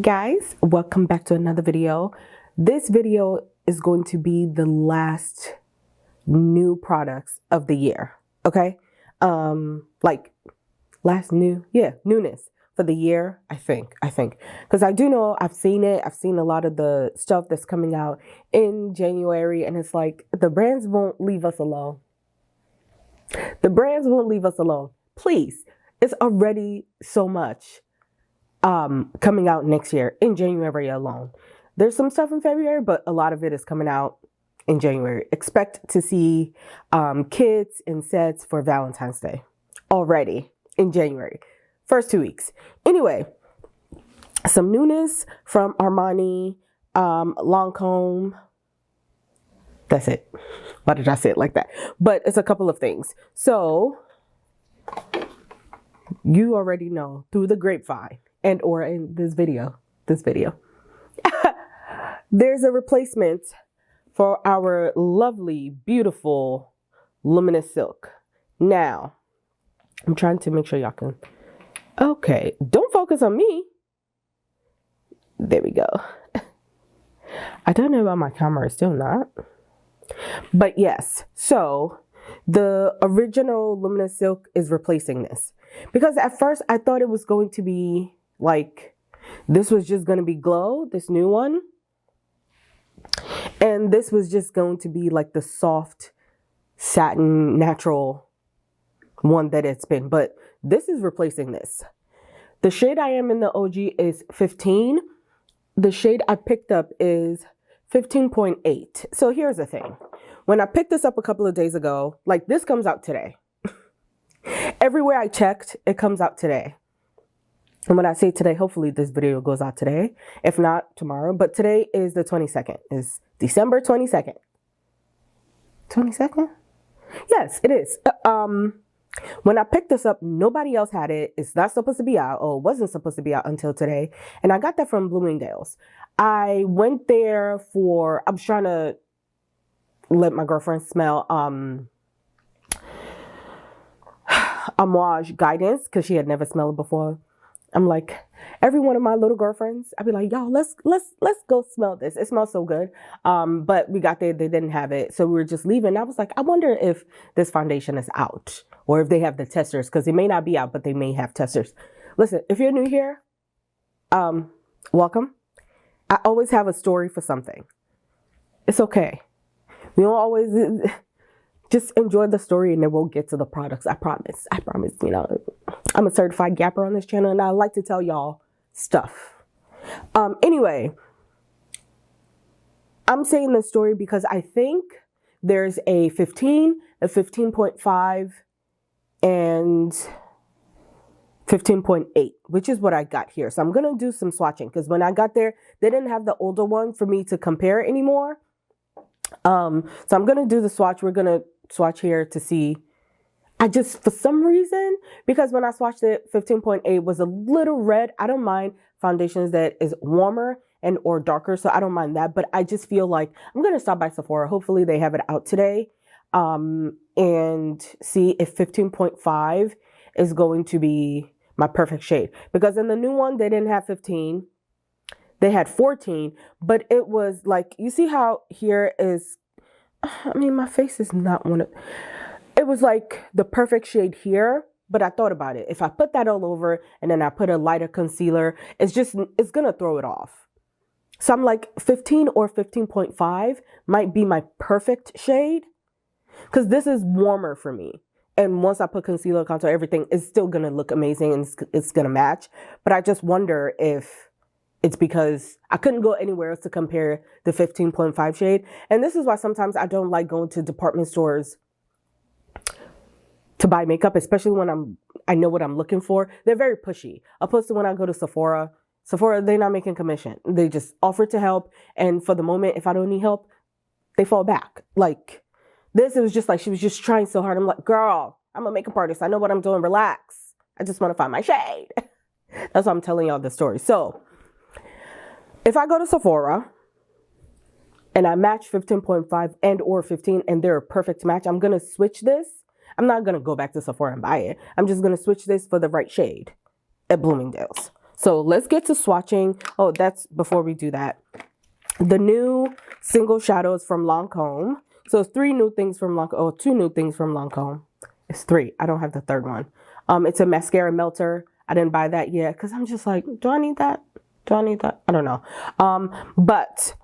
Guys, welcome back to another video. This video is going to be the last new products of the year. Okay, like last newness for the year. I think because I do know I've seen a lot of the stuff that's coming out in January, and it's like the brands won't leave us alone. Please, it's already so much coming out next year in January alone. There's some stuff in February, but a lot of it is coming out in January. Expect to see kits and sets for Valentine's Day already in January. First 2 weeks. Anyway, some newness from Armani, Lancome. That's it. Why did I say it like that? But it's a couple of things. So you already know through the grapevine and or in this video, there's a replacement for our lovely, beautiful Luminous Silk. Now, I'm trying to make sure y'all can, okay, don't focus on me. There we go. I don't know about my camera, still not. But yes, so the original Luminous Silk is replacing this. Because at first I thought it was going to be like, this was just going to be Glow, this new one. And this was just going to be like the soft satin natural one that it's been. But this is replacing this. The shade I am in the OG is 15. The shade I picked up is 15.8. So here's the thing. When I picked this up a couple of days ago, like this comes out today. Everywhere I checked, it comes out today. And when I say today, hopefully this video goes out today. If not, tomorrow. But today is the 22nd. It's December 22nd. 22nd? Yes, it is. When I picked this up, nobody else had it. It's not supposed to be out, or wasn't supposed to be out until today. And I got that from Bloomingdale's. I went there for, I was trying to let my girlfriend smell Amouage guidance because she had never smelled it before. I'm like, every one of my little girlfriends, I'd be like, y'all, let's go smell this. It smells so good. But we got there, they didn't have it. So we were just leaving. I was like, I wonder if this foundation is out or if they have the testers, because it may not be out, but they may have testers. Listen, if you're new here, welcome. I always have a story for something. It's okay. We don't always just enjoy the story and then we'll get to the products. I promise, you know, I'm a certified gapper on this channel and I like to tell y'all stuff. Anyway, I'm saying this story because I think there's a 15, a 15.5, and 15.8, which is what I got here. So I'm going to do some swatching because when I got there, they didn't have the older one for me to compare anymore. So I'm going to do the swatch. We're going to swatch here to see. I just, for some reason, because when I swatched it, 15.8 was a little red. I don't mind foundations that is warmer and or darker, so I don't mind that. But I just feel like I'm going to stop by Sephora. Hopefully they have it out today. And see if 15.5 is going to be my perfect shade. Because in the new one, they didn't have 15. They had 14, but it was like, you see how here is, I mean, my face is not one of, it was like the perfect shade here, but I thought about it. If I put that all over and then I put a lighter concealer, it's going to throw it off. So I'm like 15 or 15.5 might be my perfect shade because this is warmer for me. And once I put concealer, contour, everything, it's still going to look amazing and it's going to match. But I just wonder if it's because I couldn't go anywhere else to compare the 15.5 shade. And this is why sometimes I don't like going to department stores to buy makeup, especially when I know what I'm looking for. They're very pushy. Opposed to when I go to Sephora, they're not making commission. They just offer to help. And for the moment, if I don't need help, they fall back. Like this, it was just like she was just trying so hard. I'm like, girl, I'm a makeup artist. I know what I'm doing. Relax. I just want to find my shade. That's why I'm telling y'all the story. So if I go to Sephora and I match 15.5 and or 15 and they're a perfect match, I'm going to switch this. I'm not going to go back to Sephora and buy it. I'm just going to switch this for the right shade at Bloomingdale's. So let's get to swatching. Oh, that's before we do that. The new single shadows from Lancome. So it's 3 new things from Lancome. Oh, 2 new things from Lancome. It's 3. I don't have the third one. It's a mascara melter. I didn't buy that yet because I'm just like, do I need that? Do I need that? I don't know. But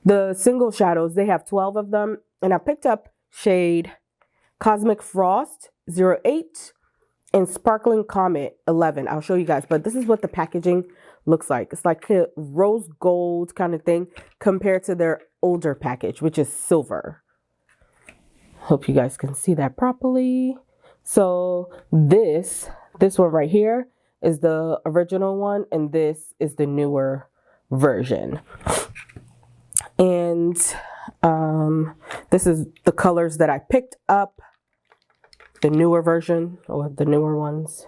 the single shadows, they have 12 of them. And I picked up shade Cosmic Frost 08 and Sparkling Comet 11. I'll show you guys. But this is what the packaging looks like. It's like a rose gold kind of thing compared to their older package, which is silver. Hope you guys can see that properly. So this one right here is the original one, and this is the newer version. And this is the colors that I picked up, the newer version or the newer ones.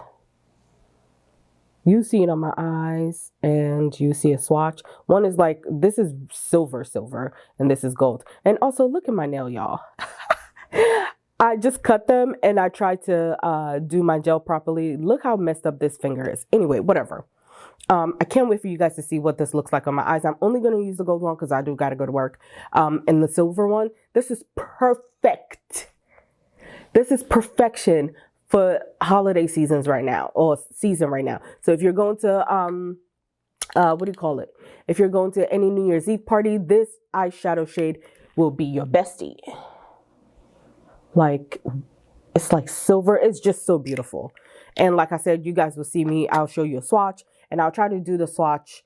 You see it on my eyes and you see a swatch. One is like, this is silver, and this is gold. And also look at my nail, y'all. I just cut them and I tried to do my gel properly. Look how messed up this finger is. Anyway, whatever. I can't wait for you guys to see what this looks like on my eyes. I'm only going to use the gold one because I do got to go to work. And the silver one, this is perfect. This is perfection for holiday seasons right now, or season right now. So if you're going to, what do you call it? If you're going to any New Year's Eve party, this eyeshadow shade will be your bestie. Like, it's like silver. It's just so beautiful. And like I said, you guys will see me. I'll show you a swatch, and I'll try to do the swatch,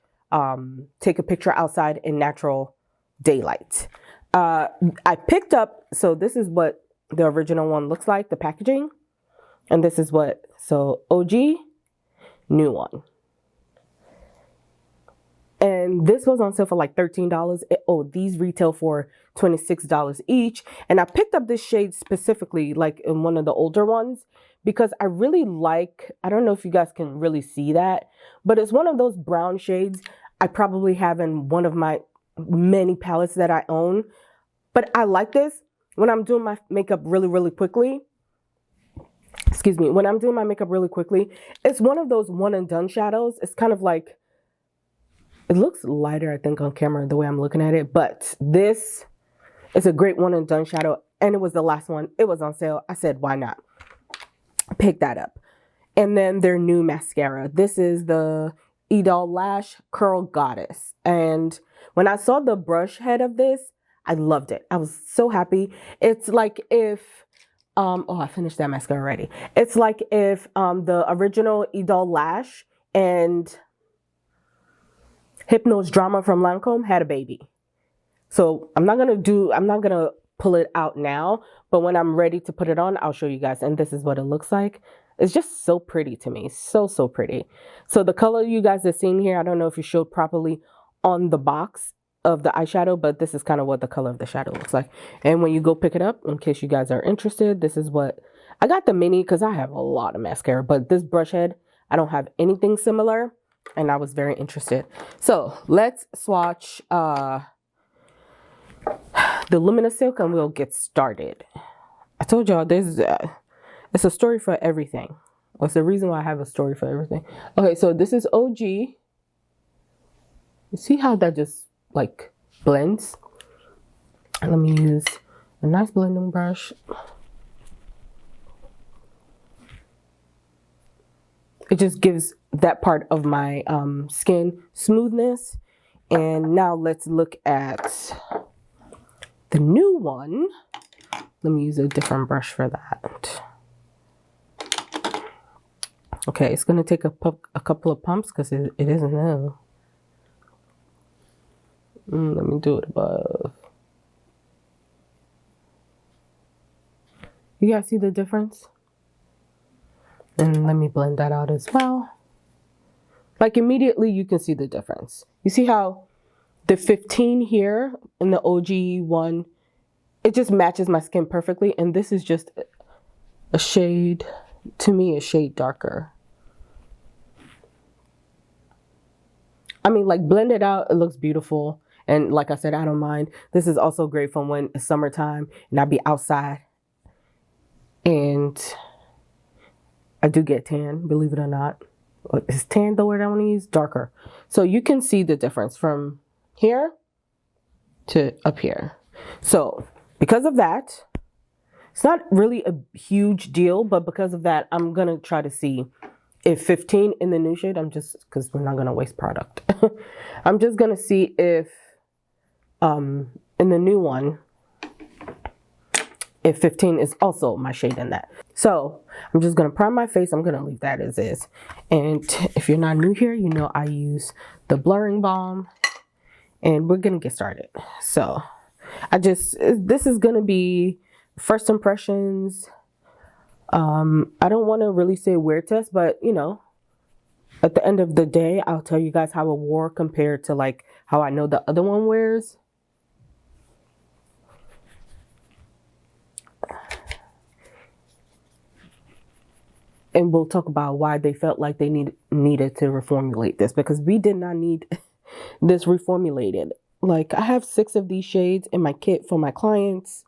take a picture outside in natural daylight. I picked up, so this is what the original one looks like, the packaging. And this is what, so OG, new one. And this was on sale for like $13. These retail for $26 each. And I picked up this shade specifically, like in one of the older ones, because I really like, I don't know if you guys can really see that, but it's one of those brown shades I probably have in one of my many palettes that I own. But I like this when I'm doing my makeup really quickly. Excuse me, when I'm doing my makeup really quickly, it's one of those one and done shadows. It's kind of like, it looks lighter, I think, on camera the way I'm looking at it, but this is a great one and done shadow, and it was the last one. It was on sale. I said, why not? Pick that up. And then their new mascara. This is the Idol Lash Curl Goddess. And when I saw the brush head of this, I loved it. I was so happy. It's like if, I finished that mascara already. It's like if the original Idol Lash and Hypnose Drama from Lancome had a baby. So I'm not gonna pull it out now, but when I'm ready to put it on, I'll show you guys. And this is what it looks like. It's just so pretty to me. So pretty. So the color you guys are seeing here, I don't know if you showed properly on the box of the eyeshadow, but this is kind of what the color of the shadow looks like. And when you go pick it up, in case you guys are interested, this is what I got. The mini because I have a lot of mascara, but this brush head, I don't have anything similar, and I was very interested. So let's swatch the Luminous Silk and we'll get started. I told y'all there's it's a story for everything. What's the reason why I have a story for everything? Okay, so this is OG. You see how that just like blends? Let me use a nice blending brush. It just gives that part of my skin smoothness. And now let's look at the new one. Let me use a different brush for that. Okay, it's going to take a couple of pumps because it isn't new. Let me do it above. You guys see the difference? And let me blend that out as well. Like immediately you can see the difference. You see how the 15 here in the OG one, it just matches my skin perfectly. And this is just a shade, to me, a shade darker. I mean, like blended out, it looks beautiful. And like I said, I don't mind. This is also great for when it's summertime and I be outside. And I do get tan, believe it or not. Is tan the word I want to use? Darker. So you can see the difference from here to up here. So because of that, it's not really a huge deal, but because of that, I'm going to try to see if 15 in the new shade, I'm just, because we're not going to waste product. I'm just going to see if in the new one, if 15 is also my shade in that. So I'm just going to prime my face. I'm going to leave that as is. And if you're not new here, you know I use the blurring balm. And we're going to get started. So this is going to be first impressions. I don't want to really say wear test, but you know, at the end of the day, I'll tell you guys how it wore compared to like how I know the other one wears. And we'll talk about why they felt like they needed to reformulate this, because we did not need this reformulated. Like, I have 6 of these shades in my kit for my clients,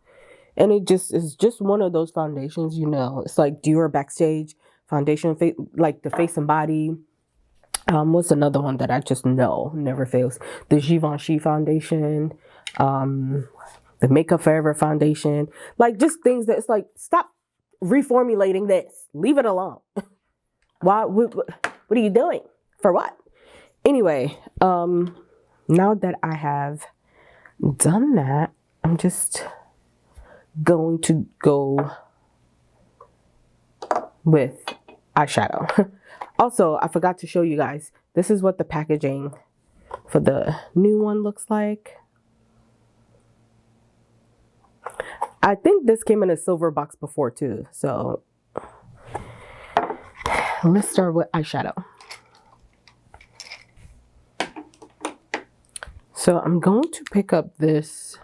and it just is just one of those foundations, you know. It's like Dior Backstage foundation, like the face and body. What's another one that I just know never fails? The Givenchy foundation, the Makeup Forever foundation. Like, just things that it's like, stop reformulating this. Leave it alone. Why? What are you doing? For what? Anyway, now that I have done that, I'm just going to go with eyeshadow. Also, I forgot to show you guys, this is what the packaging for the new one looks like. I think this came in a silver box before too. So let's start with eyeshadow. So I'm going to pick up this,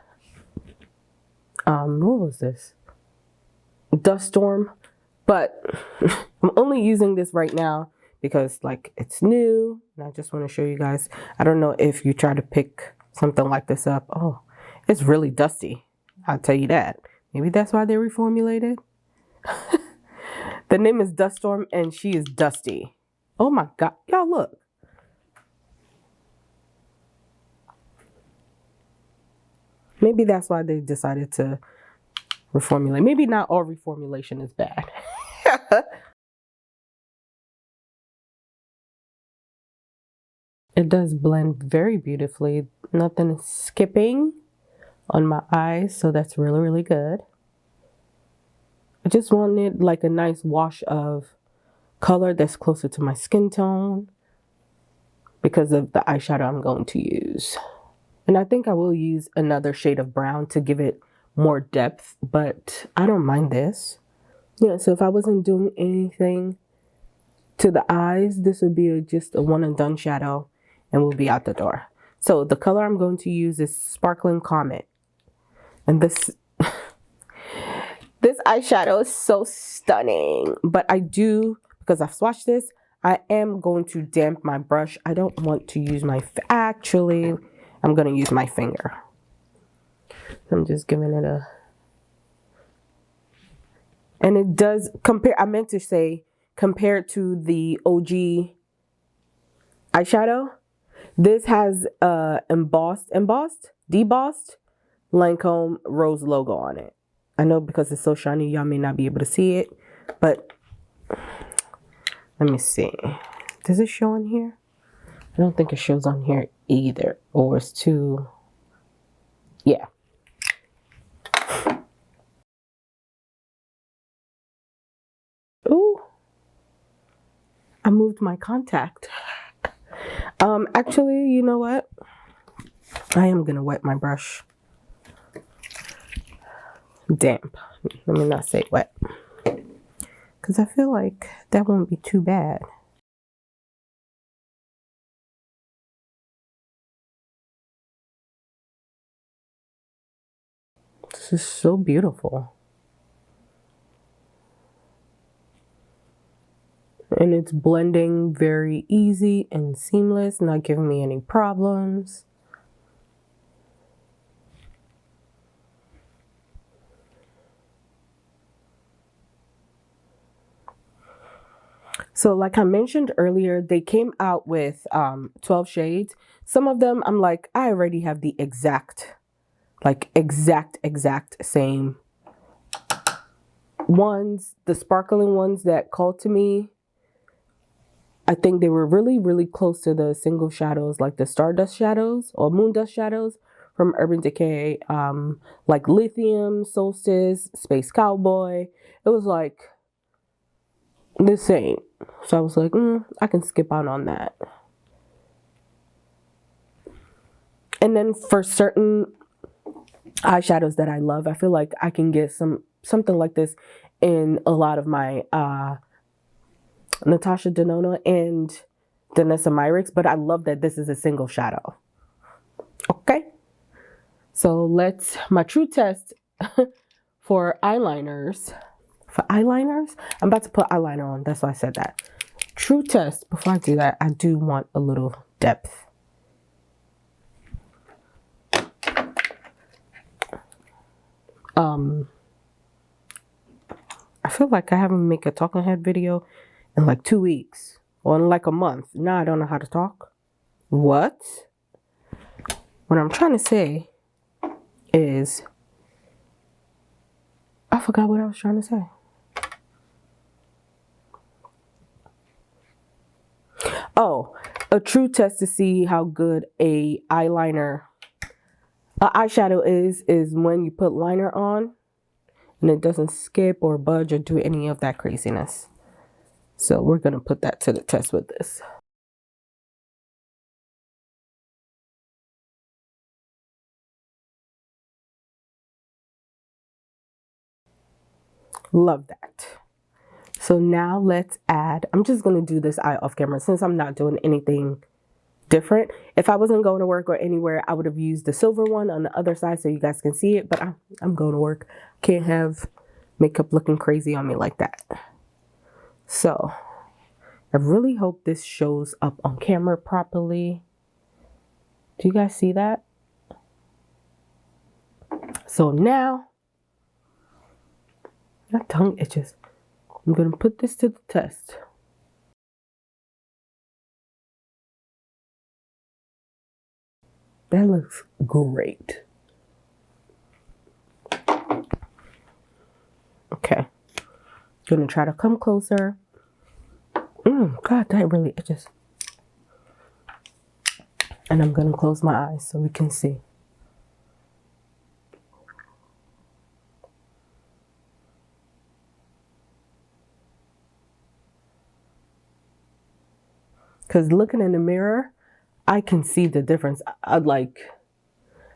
what was this? Dust Storm, but I'm only using this right now because like it's new and I just want to show you guys. I don't know if you try to pick something like this up. Oh, it's really dusty. I'll tell you that. Maybe that's why they reformulated. The name is Dust Storm and she is dusty. Oh my God, y'all look. Maybe that's why they decided to reformulate. Maybe not all reformulation is bad. It does blend very beautifully. Nothing is skipping on my eyes, so that's really, really good. I just wanted like a nice wash of color that's closer to my skin tone because of the eyeshadow I'm going to use. And I think I will use another shade of brown to give it more depth, but I don't mind this. Yeah, so if I wasn't doing anything to the eyes, this would be just a one and done shadow and we'll be out the door. So the color I'm going to use is Sparkling Comet. And this eyeshadow is so stunning, but I do, because I've swatched this, I am going to damp my brush. I don't want to use my, actually, I'm going to use my finger. I'm just giving it a, and it does compare, I meant to say, compared to the OG eyeshadow, this has debossed Lancome rose logo on it. I know because it's so shiny, y'all may not be able to see it, but let me see. Does it show on here? I don't think it shows on here either, or it's too, yeah. Ooh, I moved my contact. Actually, you know what? I am gonna wet my brush. Damp. Let me not say wet, because I feel like that won't be too bad. This is so beautiful. And it's blending very easy and seamless, not giving me any problems. So like I mentioned earlier, they came out with 12 shades. Some of them I'm like, I already have the exact same ones. The sparkling ones that called to me, I think they were really close to the single shadows, like the Stardust shadows or Moondust shadows from Urban Decay, like Lithium, Solstice, Space Cowboy. It was like the same. So I was like, I can skip out on that. And then for certain eyeshadows that I love, I feel like I can get something like this in a lot of my Natasha Denona and Danessa Myricks, but I love that this is a single shadow. Okay, so my true test for eyeliners. For eyeliners, I'm about to put eyeliner on. That's why I said that. True test. Before I do that, I do want a little depth. I feel like I haven't made a talking head video in like 2 weeks or in like a month. Now I don't know how to talk. What I'm trying to say is, I forgot what I was trying to say. Oh, a true test to see how good a eyeshadow is when you put liner on and it doesn't skip or budge or do any of that craziness. So we're going to put that to the test with this. Love that. So now let's add, I'm just going to do this eye off camera since I'm not doing anything different. If I wasn't going to work or anywhere, I would have used the silver one on the other side so you guys can see it, but I'm going to work. Can't have makeup looking crazy on me like that. So I really hope this shows up on camera properly. Do you guys see that? So now, my tongue itches. I'm going to put this to the test. That looks great. Okay. Gonna try to come closer. God, that really itches. And I'm gonna close my eyes so we can see. Because looking in the mirror, I can see the difference. I'd like,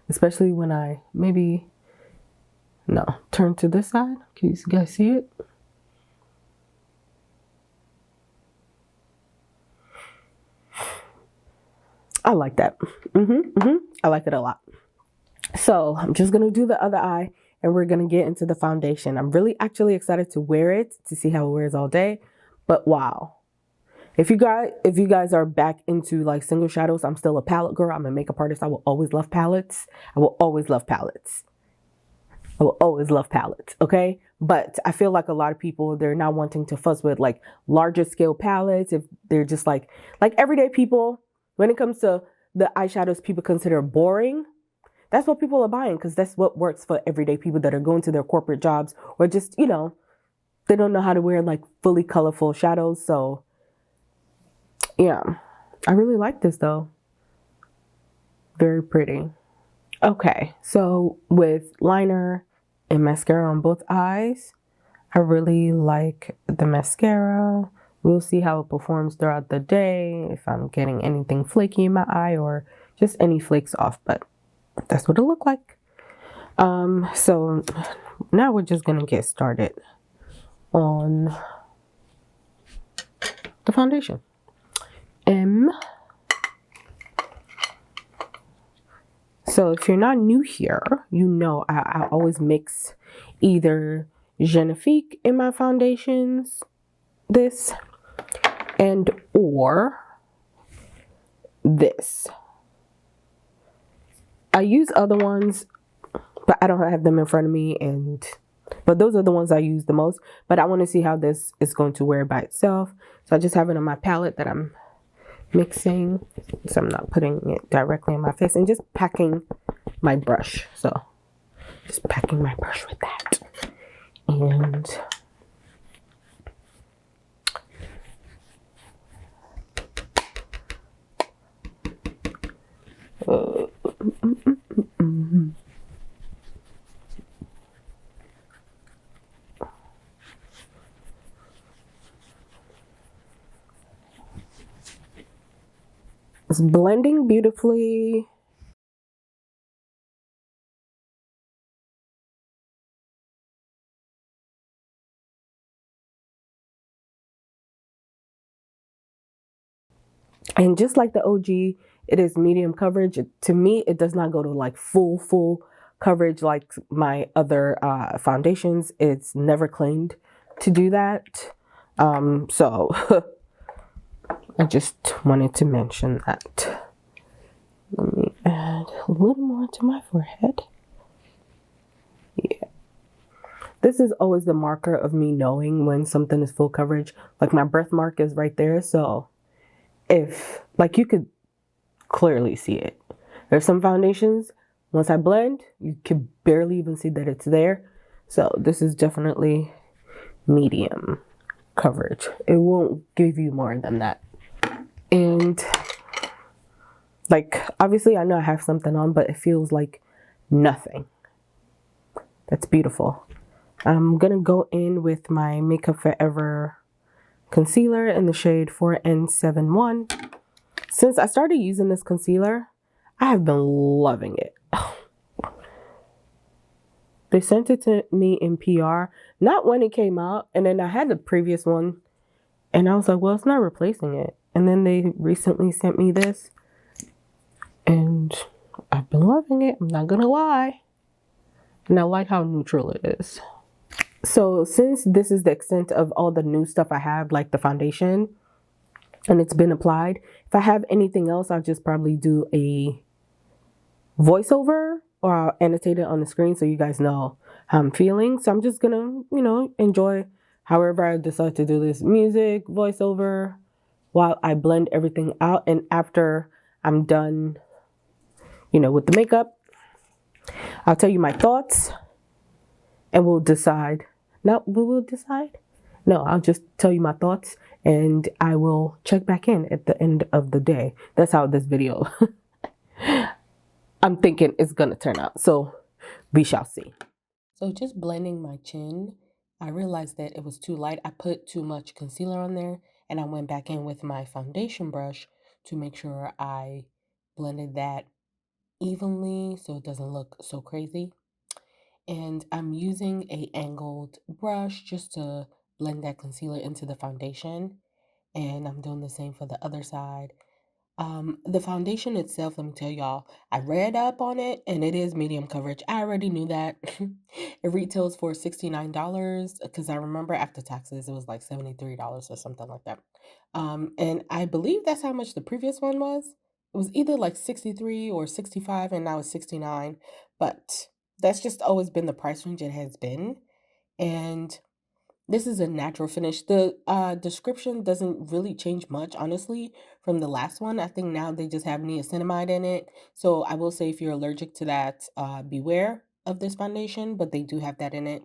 especially when I turn to this side. Can you guys see it? I like that. I like it a lot. So I'm just going to do the other eye and we're going to get into the foundation. I'm really actually excited to wear it, to see how it wears all day. But wow. If you guys are back into like single shadows, I'm still a palette girl. I'm a makeup artist. I will always love palettes. I will always love palettes. I will always love palettes. Okay. But I feel like a lot of people, they're not wanting to fuss with like larger scale palettes. If they're just like everyday people, when it comes to the eyeshadows people consider boring, that's what people are buying because that's what works for everyday people that are going to their corporate jobs or just, they don't know how to wear like fully colorful shadows. So yeah, I really like this though. Very pretty. Okay, so with liner and mascara on both eyes, I really like the mascara. We'll see how it performs throughout the day, if I'm getting anything flaky in my eye or just any flakes off, but that's what it looked like. So now we're just gonna get started on the foundation. So if you're not new here, I always mix either Genifique in my foundations, this, and or this. I use other ones, but I don't have them in front of me, and But those are the ones I use the most. But I want to see how this is going to wear by itself. So I just have it on my palette that I'm mixing. So I'm not putting it directly on my face and just packing my brush. So just packing my brush with that. And it's blending beautifully. And just like the OG, it is medium coverage. To me, it does not go to like full coverage like my other foundations. It's never claimed to do that. So I just wanted to mention that. Let me add a little more to my forehead. Yeah. This is always the marker of me knowing when something is full coverage. Like my birthmark is right there. So if, like, you could clearly see it. There's some foundations, once I blend, you can barely even see that it's there. So this is definitely medium coverage. It won't give you more than that. And like, obviously I know I have something on, but it feels like nothing. That's beautiful. I'm gonna go in with my Makeup Forever concealer in the shade 4N71. Since I started using this concealer, I have been loving it. They sent it to me in PR, not when it came out, and then I had the previous one, and I was like, well, it's not replacing it. And then they recently sent me this, and I've been loving it, I'm not gonna lie. And I like how neutral it is. So since this is the extent of all the new stuff I have, like the foundation, and it's been applied, if I have anything else, I'll just probably do a voiceover or I'll annotate it on the screen so you guys know how I'm feeling. So I'm just gonna, enjoy however I decide to do this, music, voiceover, while I blend everything out. And after I'm done, with the makeup, I'll tell you my thoughts and we'll decide. No, we will decide? No, I'll just tell you my thoughts and I will check back in at the end of the day. That's how this video I'm thinking it's gonna turn out. So we shall see. So just blending my chin, I realized that it was too light. I put too much concealer on there and I went back in with my foundation brush to make sure I blended that evenly so it doesn't look so crazy. And I'm using a angled brush just to blend that concealer into the foundation. And I'm doing the same for the other side. The foundation itself, let me tell y'all, I read up on it and it is medium coverage. I already knew that. It retails for $69 because I remember after taxes it was like $73 or something like that. And I believe that's how much the previous one was. It was either like 63 or 65 and now it's 69, but that's just always been the price range it has been. And this is a natural finish. The description doesn't really change much, honestly, from the last one. I think now they just have niacinamide in it. So I will say if you're allergic to that, beware of this foundation, but they do have that in it.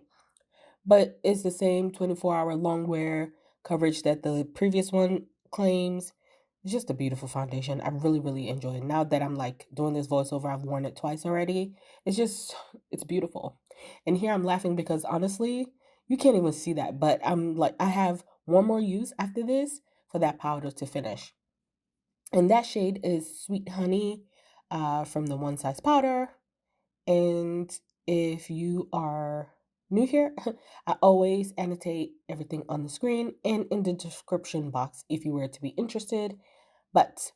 But it's the same 24-hour long wear coverage that the previous one claims. It's just a beautiful foundation. I really, really enjoy it. Now that I'm like doing this voiceover, I've worn it twice already. It's beautiful. And here I'm laughing because honestly, you can't even see that. But I'm like, I have one more use after this for that powder to finish. And that shade is Sweet Honey from the One Size Powder. And if you are new here, I always annotate everything on the screen and in the description box if you were to be interested. But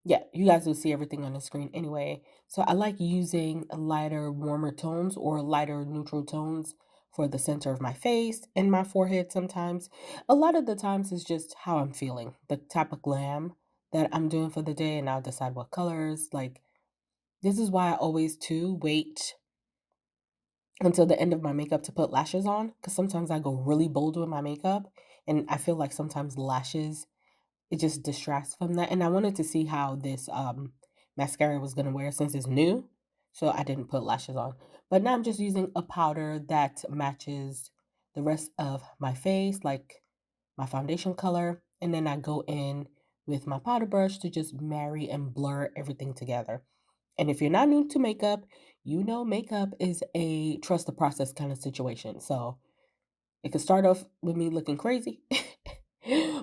yeah, you guys will see everything on the screen anyway. So I like using lighter, warmer tones or lighter neutral tones for the center of my face and my forehead sometimes. A lot of the times it's just how I'm feeling, the type of glam that I'm doing for the day, and I'll decide what colors. Like, this is why I always too wait until the end of my makeup to put lashes on, because sometimes I go really bold with my makeup, and I feel like sometimes lashes, it just distracts from that. And I wanted to see how this mascara was gonna wear since it's new, so I didn't put lashes on. But now I'm just using a powder that matches the rest of my face, like my foundation color, and then I go in with my powder brush to just marry and blur everything together. And if you're not new to makeup, you know makeup is a trust the process kind of situation. So it could start off with me looking crazy,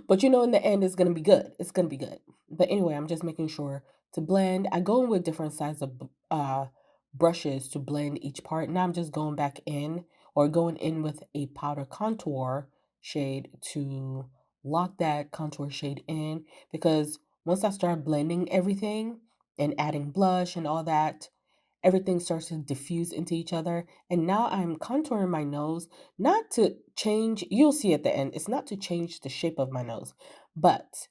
but in the end, it's gonna be good. It's gonna be good. But anyway, I'm just making sure to blend. I go in with different sizes of brushes to blend each part. Now I'm just going back in or going in with a powder contour shade to lock that contour shade in, because once I start blending everything and adding blush and all that, everything starts to diffuse into each other. And now I'm contouring my nose, not to change, you'll see at the end, it's not to change the shape of my nose, but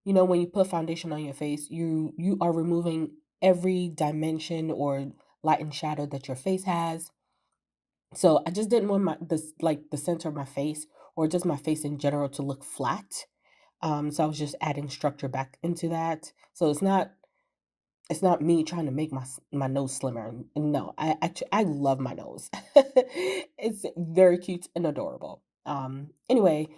when you put foundation on your face, you are removing every dimension or light and shadow that your face has. So I just didn't want the center of my face or just my face in general to look flat. So I was just adding structure back into that. So it's not me trying to make my nose slimmer. No, I love my nose. It's very cute and adorable. Anyway,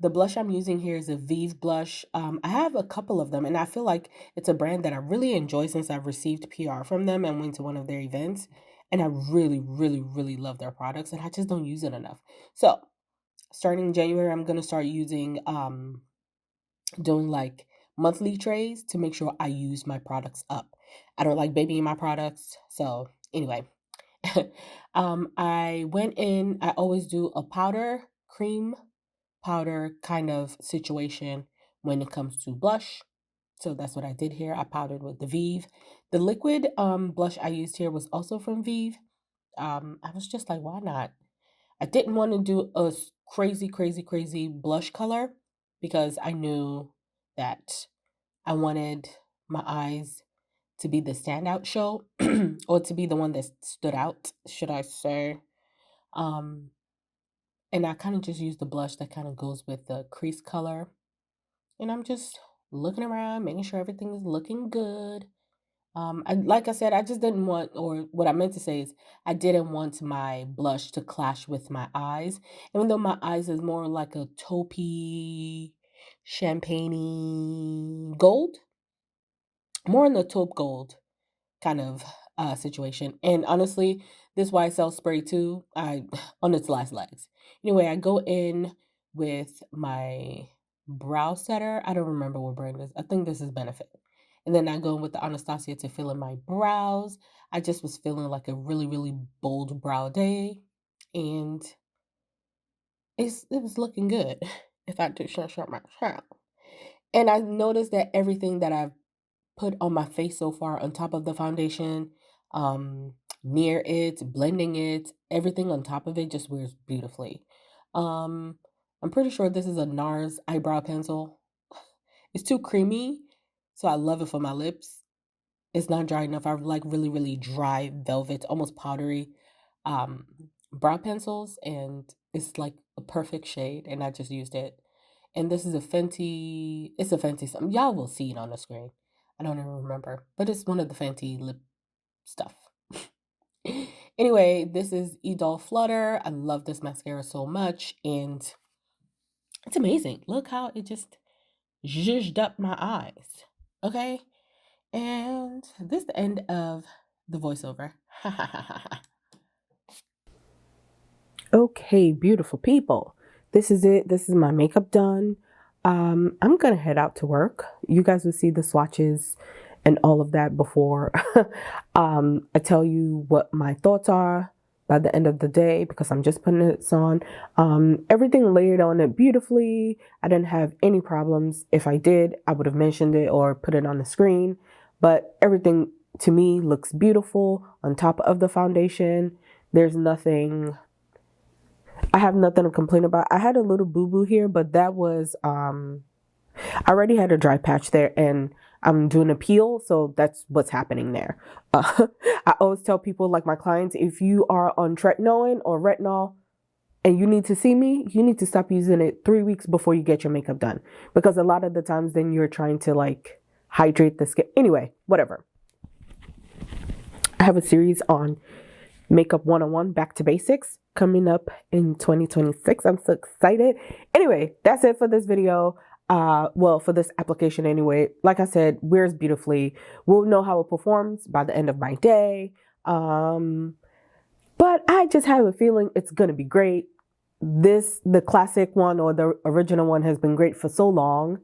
the blush I'm using here is a Vive blush. I have a couple of them, and I feel like it's a brand that I really enjoy since I've received PR from them and went to one of their events. And I really, really, really love their products, and I just don't use it enough. So starting in January, I'm gonna start using doing like monthly trays to make sure I use my products up. I don't like babying my products. So anyway, I went in, I always do a powder, cream powder kind of situation when it comes to blush. So that's what I did here. I powdered with the Vive. The liquid blush I used here was also from Vive. I was just like, why not? I didn't want to do a crazy, crazy, crazy blush color because I knew that I wanted my eyes to be the standout show or to be the one that stood out, should I say. Um, and I kind of just used the blush that kind of goes with the crease color. And I'm just looking around, making sure everything is looking good. Like I said, I just didn't want, or what I meant to say is, I didn't want my blush to clash with my eyes. Even though my eyes is more like a taupey, champagne gold, more in the taupe gold kind of situation. And honestly, this YSL spray too, I on its last legs. Anyway, I go in with my brow setter. I don't remember what brand it is. I think this is Benefit. And then I go in with the Anastasia to fill in my brows. I just was feeling like a really, really bold brow day. And it was looking good. If I do short my brow. And I noticed that everything that I've put on my face so far on top of the foundation, um, near it, blending it, everything on top of it just wears beautifully. Um, I'm pretty sure this is a NARS eyebrow pencil. It's too creamy, so I love it for my lips. It's not dry enough. I like really, really dry velvet, almost powdery um, brow pencils, and it's like a perfect shade, and I just used it. And this is a Fenty, it's a Fenty something. Y'all will see it on the screen. I don't even remember, but it's one of the Fenty lip stuff. Anyway, this is Idol Flutter. I love this mascara so much, and it's amazing. Look how it just zhuzhed up my eyes. Okay? And this is the end of the voiceover. Okay, beautiful people. This is it. This is my makeup done. I'm gonna head out to work. You guys will see the swatches and all of that before I tell you what my thoughts are by the end of the day, because I'm just putting it on. Everything layered on it beautifully. I didn't have any problems. If I did, I would have mentioned it or put it on the screen. But everything to me looks beautiful on top of the foundation. There's nothing, I have nothing to complain about. I had a little boo-boo here, but that was I already had a dry patch there, and I'm doing a peel, so that's what's happening there. I always tell people, like my clients, if you are on tretinoin or retinol and you need to see me, you need to stop using it 3 weeks before you get your makeup done. Because a lot of the times then you're trying to like hydrate the skin. Anyway, whatever. I have a series on Makeup 101, Back to Basics, coming up in 2026. I'm so excited. Anyway, that's it for this video. Well, for this application anyway. Like I said, wears beautifully. We'll know how it performs by the end of my day. But I just have a feeling it's gonna be great. The classic one or the original one has been great for so long.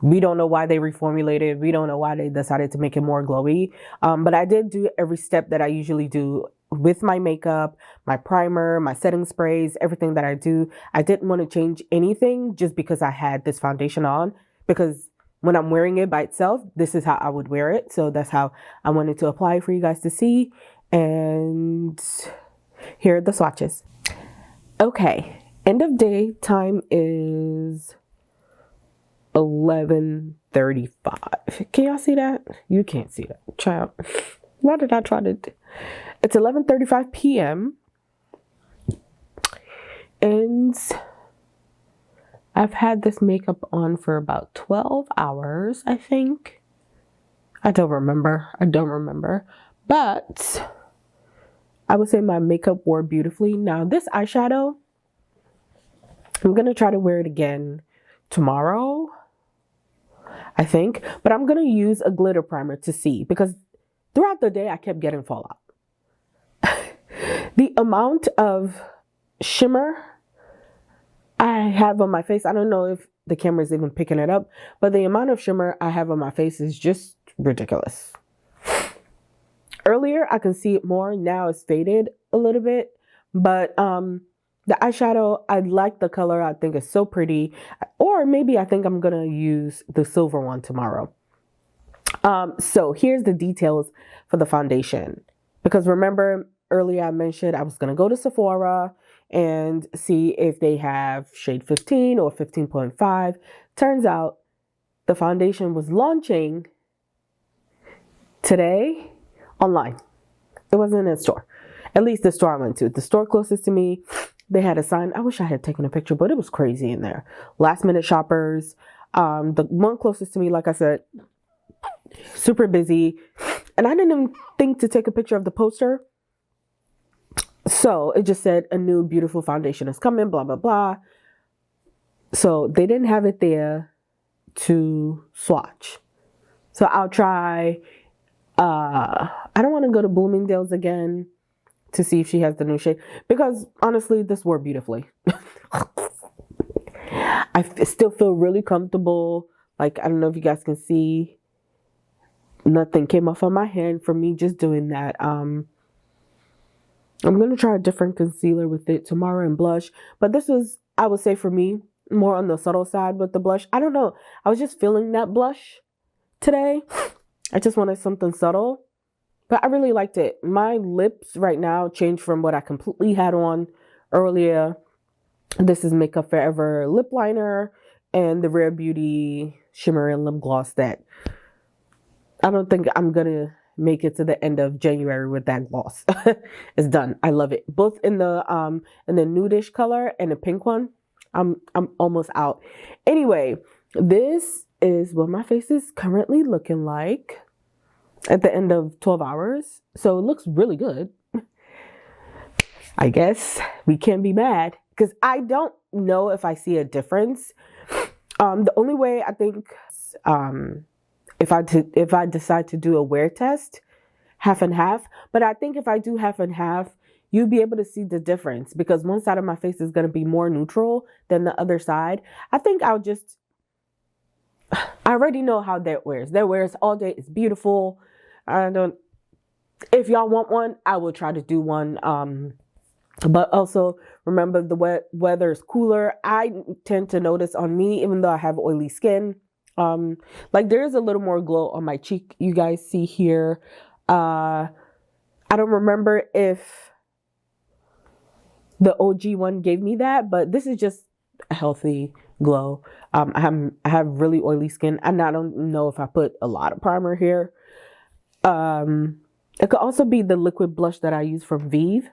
We don't know why they reformulated. We don't know why they decided to make it more glowy. But I did do every step that I usually do with my makeup, my primer, my setting sprays, everything that I do. I didn't want to change anything just because I had this foundation on, because when I'm wearing it by itself, this is how I would wear it. So that's how I wanted to apply for you guys to see. And here are the swatches. Okay, end of day time is 11:35. Can y'all see that? You can't see that, child. Why did I try to do? It's 11:35 p.m. and I've had this makeup on for about 12 hours, I think. I don't remember, but I would say my makeup wore beautifully. Now this eyeshadow, I'm gonna try to wear it again tomorrow, I think, but I'm gonna use a glitter primer to see, because throughout the day I kept getting fallout. The amount of shimmer I have on my face, I don't know if the camera is even picking it up, but the amount of shimmer I have on my face is just ridiculous. Earlier I can see it more, now it's faded a little bit, but the eyeshadow, I like the color. I think it's so pretty. Or maybe I think I'm going to use the silver one tomorrow. So here's the details for the foundation. Because remember, earlier I mentioned I was going to go to Sephora and see if they have shade 15 or 15.5. Turns out the foundation was launching today online. It wasn't in a store. At least the store I went to. The store closest to me, they had a sign. I wish I had taken a picture, but it was crazy in there. Last minute shoppers. The one closest to me, like I said, super busy. And I didn't even think to take a picture of the poster. So it just said a new beautiful foundation is coming, blah, blah, blah. So they didn't have it there to swatch. So I'll try. I don't want to go to Bloomingdale's again to see if she has the new shade, because honestly, this wore beautifully. I still feel really comfortable. Like, I don't know if you guys can see, nothing came off on my hand from me just doing that. I'm going to try a different concealer with it tomorrow and blush, but this was, I would say for me, more on the subtle side with the blush. I don't know. I was just feeling that blush today. I just wanted something subtle. But I really liked it. My lips right now changed from what I completely had on earlier. This is Makeup Forever lip liner and the Rare Beauty shimmer and lip gloss that I don't think I'm going to make it to the end of January with that gloss. It's done. I love it. Both in the nudish color and the pink one. I'm almost out. Anyway, this is what my face is currently looking like at the end of 12 hours. So it looks really good. I guess we can't be mad, because I don't know if I see a difference. The only way I think, if I decide to do a wear test, half and half, but I think if I do half and half, you'll be able to see the difference, because one side of my face is going to be more neutral than the other side. I think I already know how that wears. That wears all day. It's beautiful. If y'all want one, I will try to do one. But also remember, the weather is cooler. I tend to notice on me, even though I have oily skin, like there's a little more glow on my cheek. You guys see here. I don't remember if the OG one gave me that, but this is just a healthy glow. I have really oily skin, and I don't know if I put a lot of primer here. It could also be the liquid blush that I use from Vive.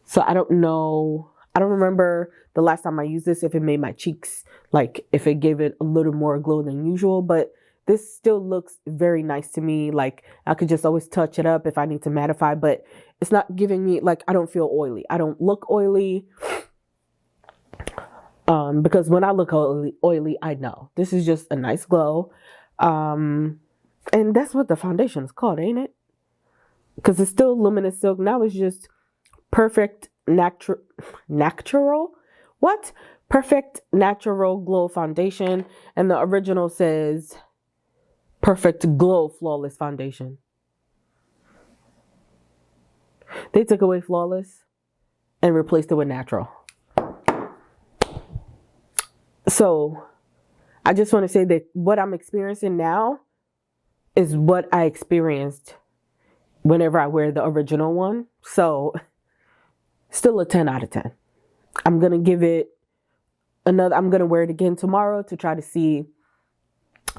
So I don't know. I don't remember the last time I used this, if it made my cheeks, like if it gave it a little more glow than usual, but this still looks very nice to me. Like I could just always touch it up if I need to mattify, but it's not giving me, like, I don't feel oily. I don't look oily. Because when I look oily, I know. This is just a nice glow. And that's what the foundation is called, ain't it? Because it's still Luminous Silk. Now it's just Perfect Natural? What? Perfect Natural Glow Foundation. And the original says Perfect Glow Flawless Foundation. They took away flawless and replaced it with natural. So I just want to say that what I'm experiencing now is what I experienced whenever I wear the original one. So still a 10 out of 10. I'm going to give it another, I'm going to wear it again tomorrow to try to see,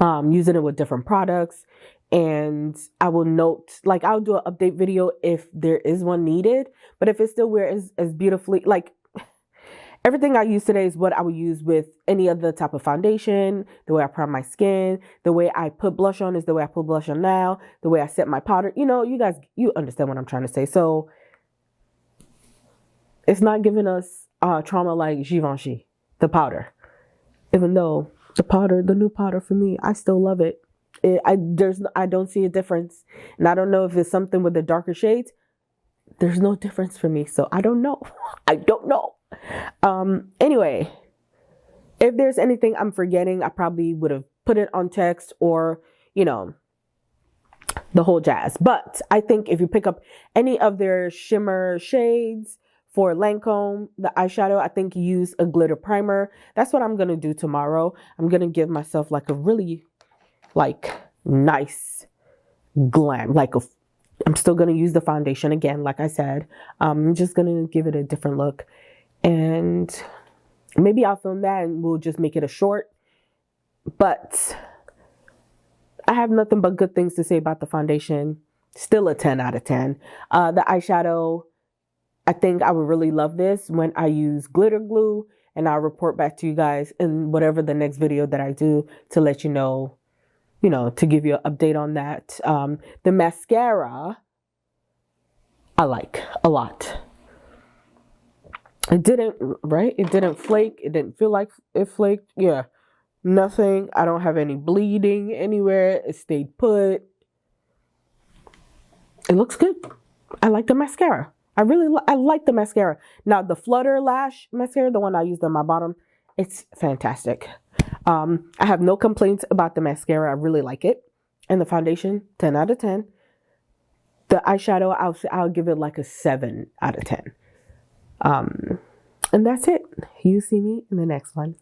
using it with different products. And I will note, like, I'll do an update video if there is one needed, but if it still wears as beautifully, like, everything I use today is what I would use with any other type of foundation. The way I prime my skin, the way I put blush on is the way I put blush on now, the way I set my powder. You know, you guys, you understand what I'm trying to say. So it's not giving us trauma like Givenchy, the powder. Even though the powder, the new powder for me, I still love it. I don't see a difference. And I don't know if it's something with the darker shades. There's no difference for me. So I don't know. I don't know. Anyway, if there's anything I'm forgetting, I probably would have put it on text or, you know, the whole jazz. But I think if you pick up any of their shimmer shades for Lancome, the eyeshadow, I think use a glitter primer. That's what I'm going to do tomorrow. I'm going to give myself like a really like nice glam, like I'm still going to use the foundation again. Like I said, I'm just going to give it a different look. And maybe I'll film that and we'll just make it a short. But I have nothing but good things to say about the foundation. Still a 10 out of 10. The eyeshadow, I think I would really love this when I use glitter glue. And I'll report back to you guys in whatever the next video that I do to let you know, to give you an update on that. The mascara, I like a lot. It didn't flake. It didn't feel like it flaked. Yeah, nothing. I don't have any bleeding anywhere. It stayed put. It looks good. I like the mascara. I like the mascara. Now, the Flutter Lash mascara, the one I used on my bottom, it's fantastic. I have no complaints about the mascara. I really like it. And the foundation, 10 out of 10. The eyeshadow, I'll give it like a 7 out of 10. And that's it. You see me in the next one.